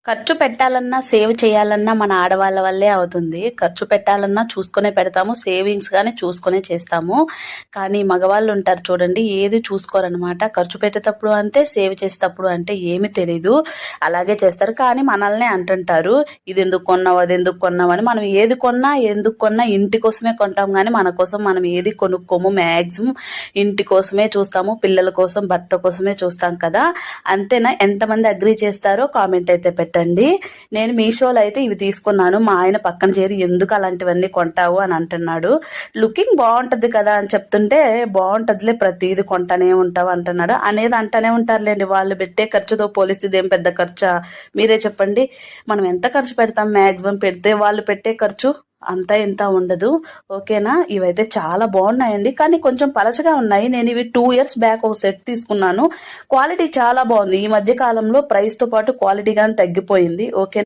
ఖర్చు పెట్టాలన్నా, సేవ్ చేయాలన్నా మన ఆడవాళ్ళ వల్లే అవుతుంది. ఖర్చు పెట్టాలన్నా చూసుకునే పెడతాము. సేవింగ్స్ గాని చూసుకునే చేస్తాము. కానీ మగవాళ్ళు ఉంటారు చూడండి, ఏది చూసుకోరనమాట. ఖర్చు పెట్టేటప్పుడు అంతే, సేవ్ చేసేటప్పుడు అంటే ఏమీ తెలీదు. అలాగే చేస్తారు. కానీ మనల్నే అంటుంటారు, ఇది ఎందుకు కొన్నావు, అది ఎందుకు కొన్నావు అని. మనం ఏది కొన్నా, ఎందుకు కొన్నా ఇంటి కోసమే కొంటాం కానీ మన కోసం మనం ఏది కొనుక్కోము. మ్యాక్సిమం ఇంటి కోసమే చూస్తాము, పిల్లల కోసం, భర్త కోసమే చూస్తాం కదా. అంతేనా? ఎంతమంది అగ్రీ చేస్తారో కామెంట్ అయితే పెట్టండి. నేను మీషోలో అయితే ఇవి తీసుకున్నాను. మా ఆయన పక్కన చేరి ఎందుకు అలాంటివన్నీ కొంటావు అని అంటున్నాడు. లుకింగ్ బాగుంటుంది కదా అని చెప్తుంటే, బాగుంటుందిలే ప్రతిదీ కొంటానే ఉంటావు అంటున్నాడు. అనేది అంటానే ఉంటారులేండి, వాళ్ళు పెట్టే ఖర్చుతో పోలిస్తే ఇదేం పెద్ద ఖర్చా? మీరే చెప్పండి. మనం ఎంత ఖర్చు పెడతాం? మ్యాక్సిమం పెడితే వాళ్ళు పెట్టే ఖర్చు అంతా ఇంత ఉండదు. ఓకేనా? ఇవైతే చాలా బాగున్నాయండి, కానీ కొంచెం పలచగా ఉన్నాయి. నేను ఇవి 2 years బ్యాక్ ఒక సెట్ తీసుకున్నాను. క్వాలిటీ చాలా బాగుంది. ఈ మధ్య కాలంలో ప్రైస్తో పాటు క్వాలిటీ కానీ తగ్గిపోయింది. ఓకే.